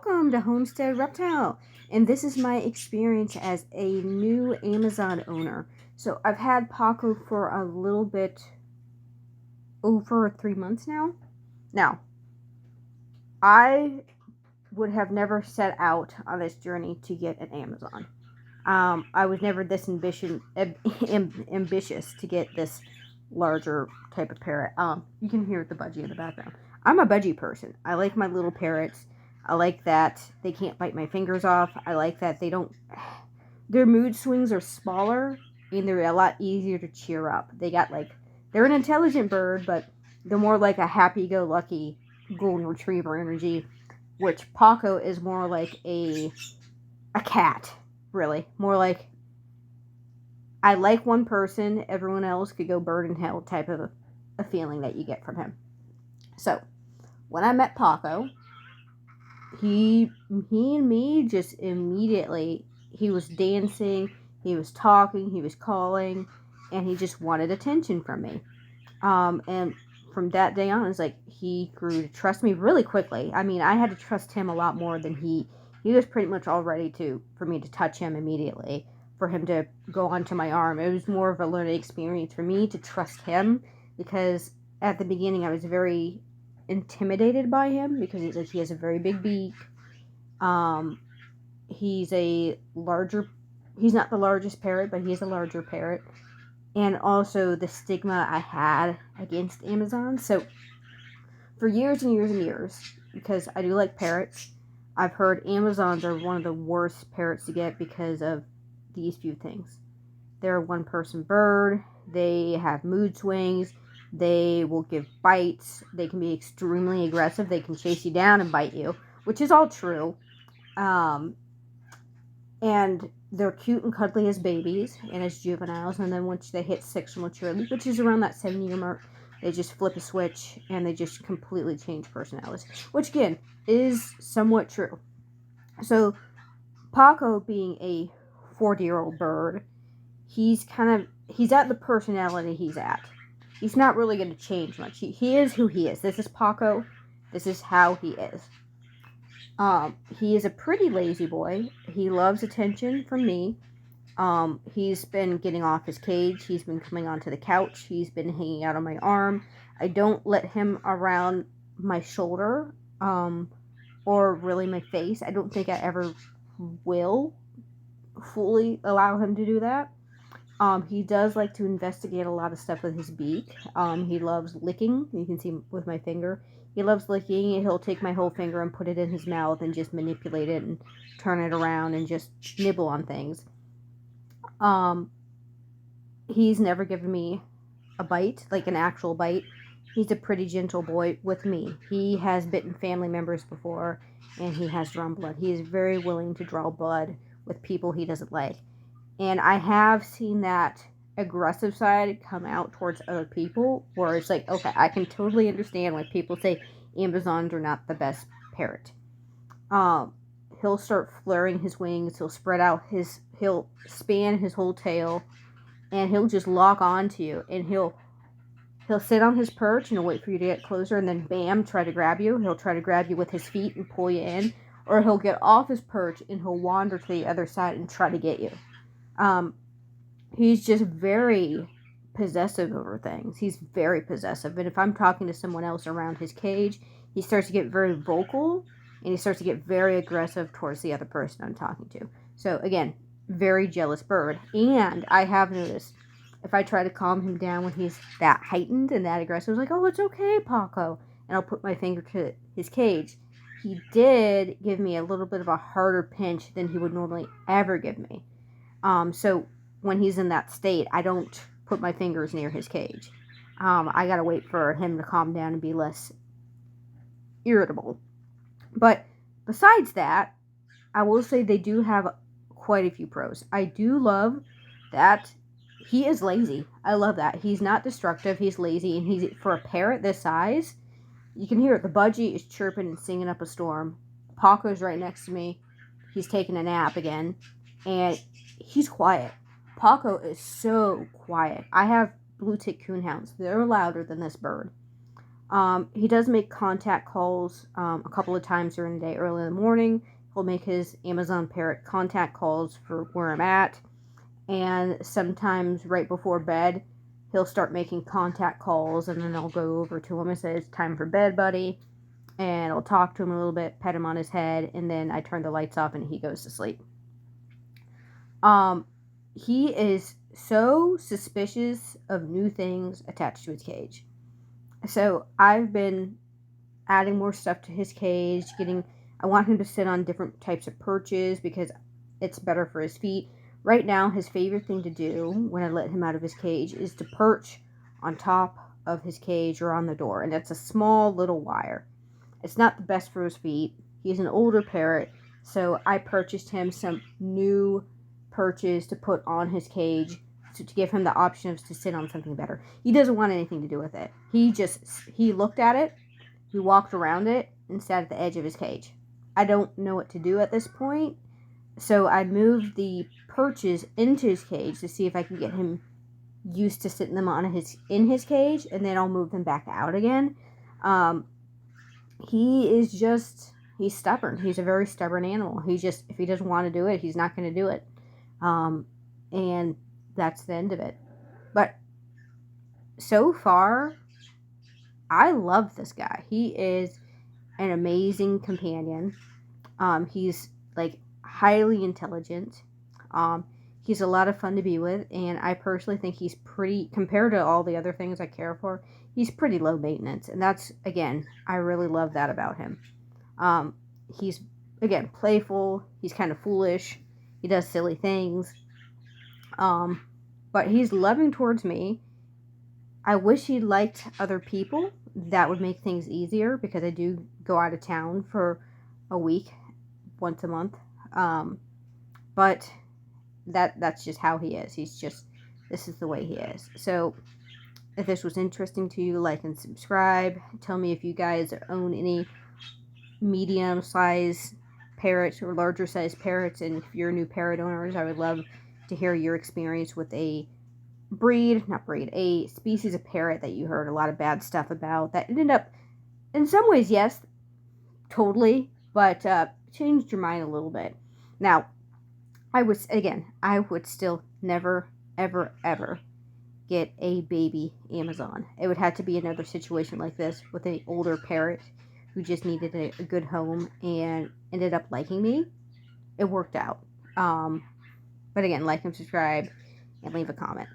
welcome to Homestead Reptile. And this is my experience as a new Amazon owner. So I've had Paco for a little bit over 3 months now. Now, I would have never set out on this journey to get an Amazon. I was never this ambitious to get this larger type of parrot. You can hear the budgie in the background. I'm a budgie person. I like my little parrots. I like that they can't bite my fingers off. I like that they don't. Their mood swings are smaller and they're a lot easier to cheer up. They're an intelligent bird, but they're more like a happy-go-lucky golden retriever energy, which Paco is more like a cat, really. More like, I like one person, everyone else could go bird in hell type of a feeling that you get from him. So, when I met Paco, he and me just immediately, he was dancing, he was talking, he was calling, and he just wanted attention from me. And from that day on, it's like he grew to trust me really quickly. I mean, I had to trust him a lot more than he was pretty much all ready for me to touch him immediately, for him to go onto my arm. It was more of a learning experience for me to trust him, because at the beginning I was very intimidated by him, because he has a very big beak. He's not the largest parrot, but he's a larger parrot. And also the stigma I had against Amazon. So for years and years and years, because I do like parrots, I've heard Amazons are one of the worst parrots to get because of these few things. They're a one-person bird. They have mood swings. They will give bites. They can be extremely aggressive. They can chase you down and bite you, which is all true. And they're cute and cuddly as babies and as juveniles, and then once they hit sexual maturity, which is around that 7-year mark, they just flip a switch and they just completely change personalities, which again is somewhat true. So Paco, being a 40-year-old bird, he's at the personality he's at. He's not really going to change much. He is who he is. This is Paco. This is how he is. He is a pretty lazy boy. He loves attention from me. He's been getting off his cage. He's been coming onto the couch. He's been hanging out on my arm. I don't let him around my shoulder, or really my face. I don't think I ever will fully allow him to do that. He does like to investigate a lot of stuff with his beak. He loves licking. You can see with my finger. He loves licking, and he'll take my whole finger and put it in his mouth and just manipulate it and turn it around and just nibble on things. He's never given me a bite, like an actual bite. He's a pretty gentle boy with me. He has bitten family members before, and he has drawn blood. He is very willing to draw blood with people he doesn't like. And I have seen that aggressive side come out towards other people, where it's like, okay, I can totally understand why people say Amazons are not the best parrot. He'll start flaring his wings, he'll span his whole tail, and he'll just lock onto you, and he'll sit on his perch and he'll wait for you to get closer, and then bam, try to grab you. He'll try to grab you with his feet and pull you in, or he'll get off his perch and he'll wander to the other side and try to get you. He's just very possessive over things. He's very possessive. And if I'm talking to someone else around his cage, he starts to get very vocal, and he starts to get very aggressive towards the other person I'm talking to. So again, very jealous bird. And I have noticed, if I try to calm him down when he's that heightened and that aggressive, like, oh, it's okay, Paco, and I'll put my finger to his cage, he did give me a little bit of a harder pinch than he would normally ever give me. So when he's in that state, I don't put my fingers near his cage. I gotta wait for him to calm down and be less irritable. But besides that, I will say they do have quite a few pros. I do love that he is lazy. I love that. He's not destructive, he's lazy, and he's, for a parrot this size, you can hear it. The budgie is chirping and singing up a storm. Paco's right next to me. He's taking a nap again, and he's quiet. Paco is so quiet. I have blue tick coonhounds. They're louder than this bird. He does make contact calls a couple of times during the day. Early in the morning, he'll make his Amazon parrot contact calls for where I'm at. And sometimes right before bed, he'll start making contact calls, and then I'll go over to him and say, "It's time for bed, buddy." And I'll talk to him a little bit, pet him on his head, and then I turn the lights off and he goes to sleep. He is so suspicious of new things attached to his cage. So I've been adding more stuff to his cage, I want him to sit on different types of perches because it's better for his feet. Right now, his favorite thing to do when I let him out of his cage is to perch on top of his cage or on the door, and that's a small little wire. It's not the best for his feet. He's an older parrot, so I purchased him some new perches to put on his cage to give him the option of to sit on something better. He doesn't want anything to do with it. He looked at it, he walked around it, and sat at the edge of his cage. I don't know what to do at this point, so I moved the perches into his cage to see if I can get him used to sitting them in his cage, and then I'll move them back out again. He's stubborn. He's a very stubborn animal. If he doesn't want to do it, he's not going to do it. And that's the end of it. But so far, I love this guy. He is an amazing companion. He's like highly intelligent. He's a lot of fun to be with, and I personally think he's pretty, compared to all the other things I care for, he's pretty low maintenance, and that's, again, I really love that about him. He's, again, playful, he's kind of foolish, he does silly things, but he's loving towards me. I wish he liked other people. That would make things easier, because I do go out of town for a week, once a month, but that's just how he is. This is the way he is. So if this was interesting to you, like and subscribe. Tell me if you guys own any medium size parrots or larger size parrots, and if you're new parrot owners, I would love to hear your experience with a species of parrot that you heard a lot of bad stuff about that ended up, in some ways, yes, totally, but changed your mind a little bit. Now, I would still never, ever, ever get a baby Amazon. It would have to be another situation like this with an older parrot who just needed a good home and ended up liking me. It worked out. But again, like and subscribe and leave a comment.